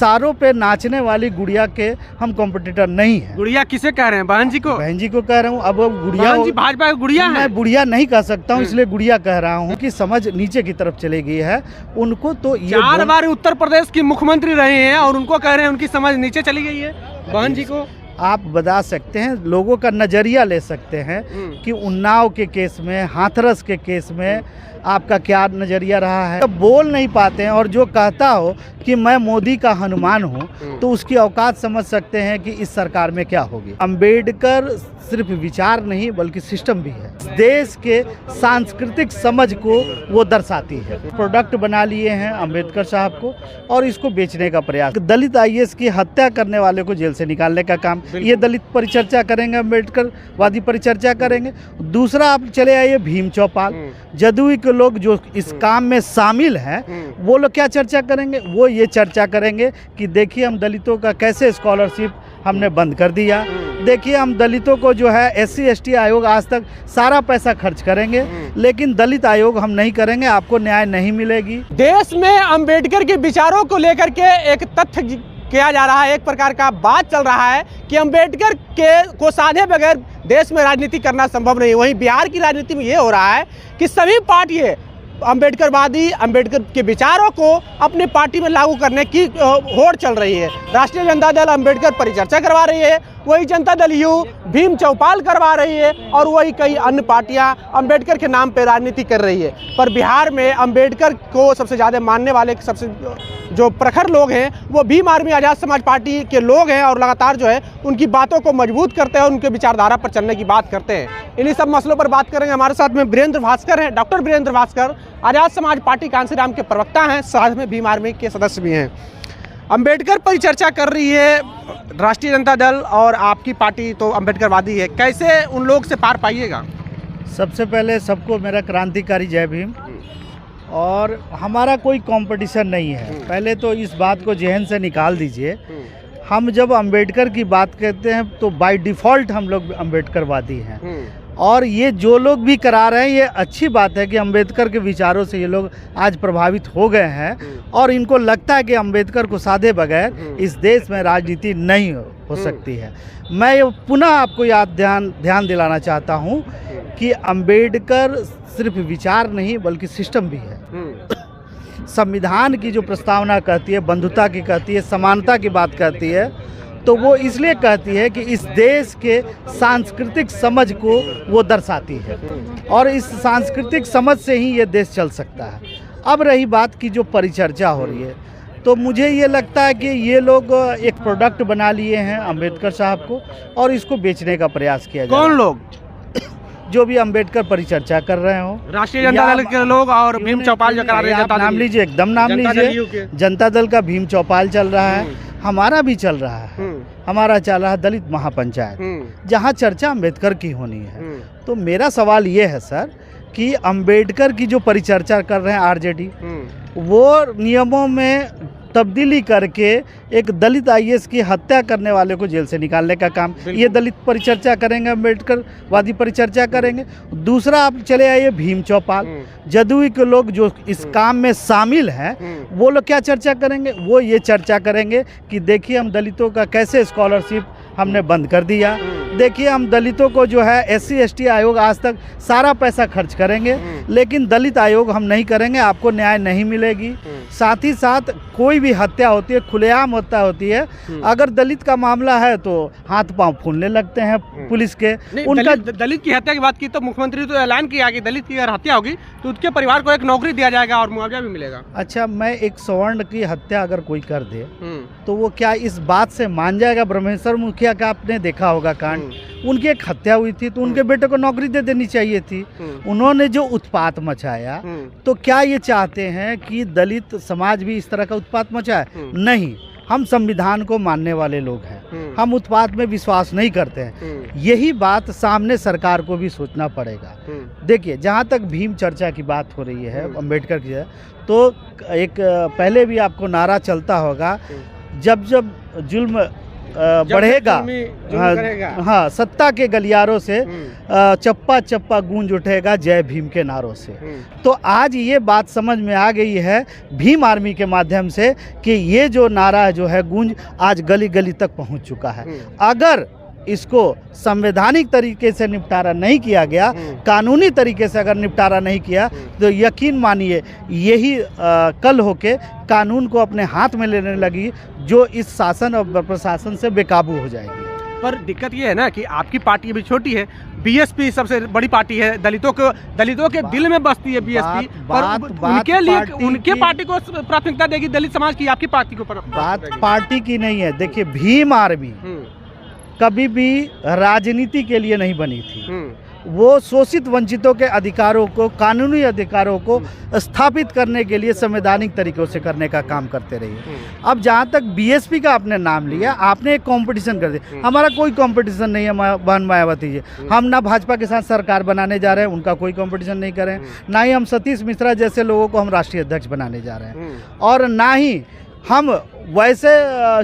इशारों पे नाचने वाली गुड़िया के हम कॉम्पिटिटर नहीं है। गुड़िया किसे कह रहे हैं? बहन जी को? बहन जी को कह रहा हूँ। अब गुड़िया बहन जी भाजपा की गुड़िया है? मैं बुढ़िया नहीं कह सकता हूँ, इसलिए गुड़िया कह रहा हूँ कि समझ नीचे की तरफ चली गई है उनको। तो ये 4 बार उत्तर प्रदेश की मुख्यमंत्री रहे हैं और उनको कह रहे हैं उनकी समझ नीचे चली गई है बहन जी को। आप बता सकते हैं, लोगों का नजरिया ले सकते हैं कि उन्नाव के केस में, हाथरस के केस में आपका क्या नजरिया रहा है। जब बोल नहीं पाते हैं और जो कहता हो कि मैं मोदी का हनुमान हूं, तो उसकी औकात समझ सकते हैं कि इस सरकार में क्या होगी। अंबेडकर सिर्फ विचार नहीं बल्कि सिस्टम भी है। देश के सांस्कृतिक समझ को वो दर्शाती है। प्रोडक्ट बना लिए हैं अंबेडकर साहब को और इसको बेचने का प्रयास। दलित आईएएस की हत्या करने वाले को जेल से निकालने का काम, ये दलित परिचर्चा करेंगे, अम्बेडकर वादी परिचर्चा करेंगे। दूसरा आप चले आइए भीम चौपाल, जदयू के लोग जो इस काम में शामिल हैं वो लोग क्या चर्चा करेंगे? वो ये चर्चा करेंगे कि देखिए हम दलितों का कैसे स्कॉलरशिप हमने बंद कर दिया, देखिए हम दलितों को जो है SC ST आयोग आज तक सारा पैसा खर्च करेंगे, लेकिन दलित आयोग हम नहीं करेंगे, आपको न्याय नहीं मिलेगी। देश में अंबेडकर के विचारों को लेकर के एक तथ्य किया जा रहा है, एक प्रकार का बात चल रहा है कि अंबेडकर के को साधे बगैर देश में राजनीति करना संभव नहीं। वहीं बिहार की राजनीति में ये हो रहा है कि सभी पार्टियां अंबेडकरवादी, अंबेडकर के विचारों को अपनी पार्टी में लागू करने की होड़ चल रही है। राष्ट्रीय जनता दल अंबेडकर परिचर्चा करवा रही है, वही जनता दल यू भीम चौपाल करवा रही है और वही कई अन्य पार्टियां अंबेडकर के नाम पे राजनीति कर रही है। पर बिहार में अंबेडकर को सबसे ज़्यादा मानने वाले सबसे जो प्रखर लोग हैं वो भीम आर्मी आज़ाद समाज पार्टी के लोग हैं और लगातार जो है उनकी बातों को मजबूत करते हैं, उनके विचारधारा पर चलने की बात करते हैं। इन्हीं सब मसलों पर बात करेंगे। हमारे साथ में वीरेंद्र भास्कर हैं, डॉक्टर वीरेंद्र भास्कर आज़ाद समाज पार्टी कांसीराम के प्रवक्ता हैं, साथ में भीम आर्मी के सदस्य भी हैं। अंबेडकर परिचर्चा कर रही है राष्ट्रीय जनता दल और आपकी पार्टी तो अंबेडकरवादी है, कैसे उन लोग से पार पाइएगा? सबसे पहले सबको मेरा क्रांतिकारी जय भीम। और हमारा कोई कंपटीशन नहीं है, पहले तो इस बात को जहन से निकाल दीजिए। हम जब अंबेडकर की बात करते हैं तो बाय डिफ़ॉल्ट हम लोग अंबेडकरवादी हैं। और ये जो लोग भी करा रहे हैं, ये अच्छी बात है कि अंबेडकर के विचारों से ये लोग आज प्रभावित हो गए हैं और इनको लगता है कि अंबेडकर को साधे बगैर इस देश में राजनीति नहीं हो सकती है। मैं ये पुनः आपको ध्यान दिलाना चाहता हूँ कि अंबेडकर सिर्फ विचार नहीं बल्कि सिस्टम भी है। संविधान की जो प्रस्तावना कहती है, बंधुता की कहती है, समानता की बात कहती है, तो वो इसलिए कहती है कि इस देश के सांस्कृतिक समझ को वो दर्शाती है और इस सांस्कृतिक समझ से ही ये देश चल सकता है। अब रही बात की जो परिचर्चा हो रही है, तो मुझे ये लगता है कि ये लोग एक प्रोडक्ट बना लिए हैं अंबेडकर साहब को और इसको बेचने का प्रयास किया जा रहा है। कौन लोग? जो भी अंबेडकर परिचर्चा कर रहे हो, राष्ट्रीय जनता दल के लोग और भीम चौपाल जो करा रहे हैं। नाम लीजिए, एकदम नाम लीजिए। जनता दल का भीम चौपाल चल रहा है, हमारा भी चल रहा है। हमारा चल रहा है दलित महापंचायत, जहां चर्चा अंबेडकर की होनी है। तो मेरा सवाल ये है सर कि अंबेडकर की जो परिचर्चा कर रहे हैं आरजेडी, वो नियमों में तब्दीली करके एक दलित आईएएस की हत्या करने वाले को जेल से निकालने का काम, ये दलित परिचर्चा करेंगे, अम्बेडकर वादी परिचर्चा करेंगे। दूसरा आप चले आइए भीम चौपाल, जदयू के लोग जो इस काम में शामिल हैं वो लोग क्या चर्चा करेंगे? वो ये चर्चा करेंगे कि देखिए हम दलितों का कैसे स्कॉलरशिप हमने बंद कर दिया, देखिए हम दलितों को जो है SC ST आयोग आज तक सारा पैसा खर्च करेंगे, लेकिन दलित आयोग हम नहीं करेंगे, आपको न्याय नहीं मिलेगी। साथ ही साथ कोई भी हत्या होती है, खुलेआम हत्या होती है, अगर दलित का मामला है तो हाथ पांव फूलने लगते हैं पुलिस के। उनका दलित की हत्या की बात की तो मुख्यमंत्री तो ऐलान किया कि दलित की अगर हत्या होगी तो उसके परिवार को एक नौकरी दिया जाएगा और मुआवजा भी मिलेगा। अच्छा, मैं एक सवर्ण की हत्या अगर कोई कर दे तो वो क्या इस बात से मान जाएगा? ब्रह्मेश्वर मुखिया का आपने देखा होगा कांड, उनकी एक हत्या हुई थी तो उनके बेटे को नौकरी दे देनी चाहिए थी। उन्होंने जो उत्पात मचाया, तो क्या ये चाहते हैं कि दलित समाज भी इस तरह का उत्पात मचाए? नहीं, हम संविधान को मानने वाले लोग हैं, हम उत्पात में विश्वास नहीं करते हैं। यही बात सामने सरकार को भी सोचना पड़ेगा। देखिए, जहाँ तक भीम चर्चा की बात हो रही है अंबेडकर की, तो एक पहले भी आपको नारा चलता होगा, जब जब जुल्म बढ़ेगा, जुल्म करेगा। हाँ, सत्ता के गलियारों से चप्पा चप्पा गूंज उठेगा जय भीम के नारों से। तो आज ये बात समझ में आ गई है भीम आर्मी के माध्यम से कि ये जो नारा जो है गूंज आज गली गली तक पहुंच चुका है। अगर इसको संवैधानिक तरीके से निपटारा नहीं किया गया, कानूनी तरीके से अगर निपटारा नहीं किया, तो यकीन मानिए यही कल होके कानून को अपने हाथ में लेने लगी, जो इस शासन और प्रशासन से बेकाबू हो जाएगी। पर दिक्कत ये है ना कि आपकी पार्टी अभी छोटी है, बीएसपी सबसे बड़ी पार्टी है, दलितों के दिल में बसती है बीएसपी। उनके पार्टी को प्राथमिकता देगी दलित समाज की, आपकी पार्टी को बात पार्टी की नहीं है। देखिए, भीम आर्मी कभी भी राजनीति के लिए नहीं बनी थी। वो शोषित वंचितों के अधिकारों को, कानूनी अधिकारों को स्थापित करने के लिए संवैधानिक तरीकों से करने का काम करते रही। अब जहाँ तक बीएसपी का आपने नाम लिया, आपने एक कंपटीशन कर दिया। हमारा कोई कंपटीशन नहीं है बहन मायावती जी। हम ना भाजपा के साथ सरकार बनाने जा रहे हैं, उनका कोई कंपटीशन नहीं कर रहे हैं। ना ही हम सतीश मिश्रा जैसे लोगों को हम राष्ट्रीय अध्यक्ष बनाने जा रहे हैं, और ना ही हम वैसे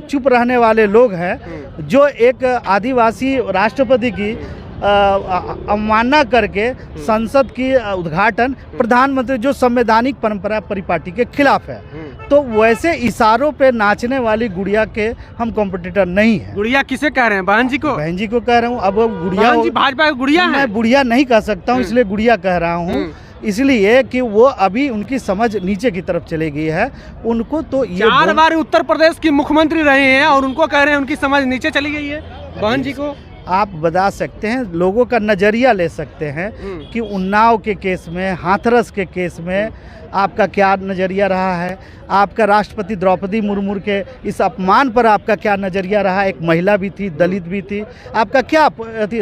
चुप रहने वाले लोग हैं जो एक आदिवासी राष्ट्रपति की अवमानना करके संसद की उद्घाटन, प्रधानमंत्री जो संवैधानिक परंपरा परिपाटी के खिलाफ है, तो वैसे इशारों पे नाचने वाली गुड़िया के हम कॉम्पिटिटर नहीं है। गुड़िया किसे कह रहे हैं? बहन जी को? बहन जी को कह रहा हूँ। अब गुड़िया भाजपा गुड़िया है, मैं गुड़िया नहीं कह सकता हूँ, इसलिए गुड़िया कह रहा हूँ, इसलिए कि वो अभी उनकी समझ नीचे की तरफ चली गई है। उनको तो ये 4 बार उत्तर प्रदेश की मुख्यमंत्री रहे हैं और उनको कह रहे हैं उनकी समझ नीचे चली गई है बहन जी को। आप बता सकते हैं, लोगों का नज़रिया ले सकते हैं कि उन्नाव के केस में, हाथरस के केस में आपका क्या नज़रिया रहा है, आपका राष्ट्रपति द्रौपदी मुर्मू के इस अपमान पर आपका क्या नज़रिया रहा। एक महिला भी थी, दलित भी थी, आपका क्या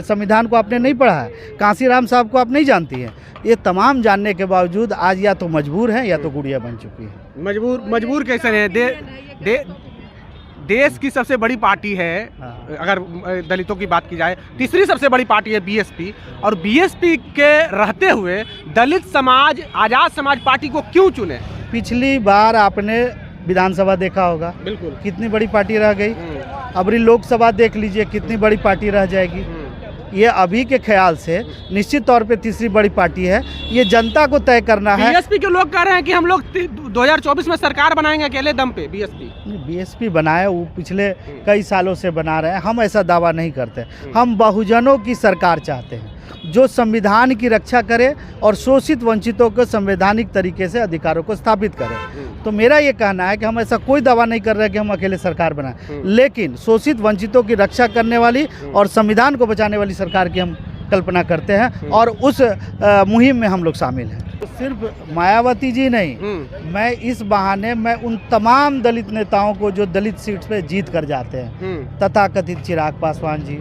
संविधान को आपने नहीं पढ़ा है, कांसीराम साहब को आप नहीं जानती हैं। ये तमाम जानने के बावजूद आज या तो मजबूर हैं या तो गुड़िया बन चुकी है। मजबूर कैसे है? देश की सबसे बड़ी पार्टी है, अगर दलितों की बात की जाए, तीसरी सबसे बड़ी पार्टी है बीएसपी, और बीएसपी के रहते हुए दलित समाज आजाद समाज पार्टी को क्यों चुने? पिछली बार आपने विधानसभा देखा होगा, बिल्कुल, कितनी बड़ी पार्टी रह गई। अबरी लोकसभा देख लीजिए, कितनी बड़ी पार्टी रह जाएगी। ये अभी के ख्याल से निश्चित तौर पे तीसरी बड़ी पार्टी है, ये जनता को तय करना है। बीएसपी के लोग कह रहे हैं कि हम लोग 2024 में सरकार बनाएंगे अकेले दम पे। बीएसपी बनाए, वो पिछले कई सालों से बना रहे हैं, हम ऐसा दावा नहीं करते। हम बहुजनों की सरकार चाहते हैं जो संविधान की रक्षा करे और शोषित वंचितों को संवैधानिक तरीके से अधिकारों को स्थापित करे। तो मेरा ये कहना है कि हम ऐसा कोई दावा नहीं कर रहे कि हम अकेले सरकार बनाएं, लेकिन शोषित वंचितों की रक्षा करने वाली और संविधान को बचाने वाली सरकार की हम कल्पना करते हैं, और उस मुहिम में हम लोग शामिल हैं। तो सिर्फ मायावती जी नहीं, मैं इस बहाने मैं उन तमाम दलित नेताओं को जो दलित सीट पे जीत कर जाते हैं, तथाकथित चिराग पासवान जी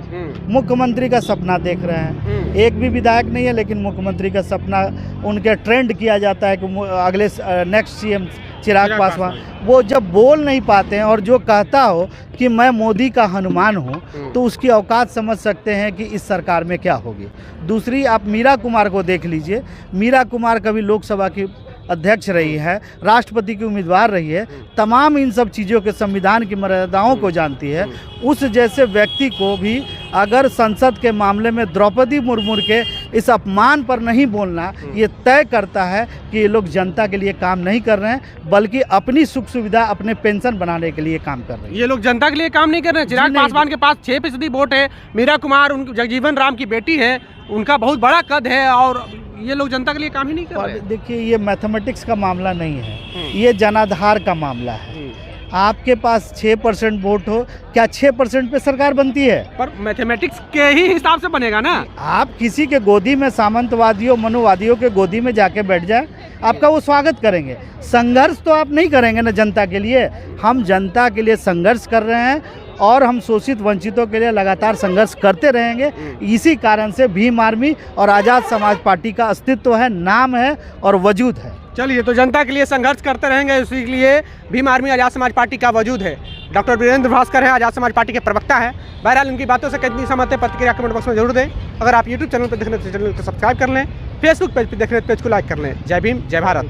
मुख्यमंत्री का सपना देख रहे हैं। एक भी विधायक नहीं है, लेकिन मुख्यमंत्री का सपना उनके ट्रेंड किया जाता है कि अगले नेक्स्ट सीएम चिराग पासवान। वो जब बोल नहीं पाते हैं और जो कहता हो कि मैं मोदी का हनुमान हूँ, तो उसकी औकात समझ सकते हैं कि इस सरकार में क्या होगी। दूसरी, आप मीरा कुमार को देख लीजिए। मीरा कुमार कभी लोकसभा की अध्यक्ष रही है, राष्ट्रपति की उम्मीदवार रही है, तमाम इन सब चीज़ों के संविधान की मर्यादाओं को जानती है। उस जैसे व्यक्ति को भी अगर संसद के मामले में द्रौपदी मुर्मू के इस अपमान पर नहीं बोलना, ये तय करता है कि ये लोग जनता के लिए काम नहीं कर रहे हैं, बल्कि अपनी सुख सुविधा, अपने पेंशन बनाने के लिए काम कर रहे हैं। ये लोग जनता के लिए काम नहीं कर रहे हैं। चिराग पासवान के पास 6% वोट है, मीरा कुमार उन जगजीवन राम की बेटी है, उनका बहुत बड़ा कद है, और ये लोग जनता के लिए काम ही नहीं कर रहे। देखिए, ये मैथमेटिक्स का मामला नहीं है, ये जनाधार का मामला है। आपके पास 6% वोट हो, क्या 6% पे सरकार बनती है? पर मैथमेटिक्स के ही हिसाब से बनेगा ना। आप किसी के गोदी में, सामंतवादियों मनुवादियों के गोदी में जाके बैठ जाए, आपका वो स्वागत करेंगे। संघर्ष तो आप नहीं करेंगे ना जनता के लिए। हम जनता के लिए संघर्ष कर रहे हैं और हम शोषित वंचितों के लिए लगातार संघर्ष करते रहेंगे। इसी कारण से भीम आर्मी और आज़ाद समाज पार्टी का अस्तित्व है, नाम है और वजूद है। चलिए, तो जनता के लिए संघर्ष करते रहेंगे, इसी लिए भीम आर्मी आज़ाद समाज पार्टी का वजूद है। डॉक्टर वीरेंद्र भास्कर है, आज़ाद समाज पार्टी के प्रवक्ता है। बहरहाल इनकी बातों से कितनी सहमत है, प्रतिक्रिया कमेंट बॉक्स में जरूर दें। अगर आप यूट्यूब चैनल पर देख रहे हैं तो चैनल को सब्सक्राइब कर लें, फेसबुक पेज पर देख रहे हैं पेज को लाइक कर लें। जय भीम, जय भारत।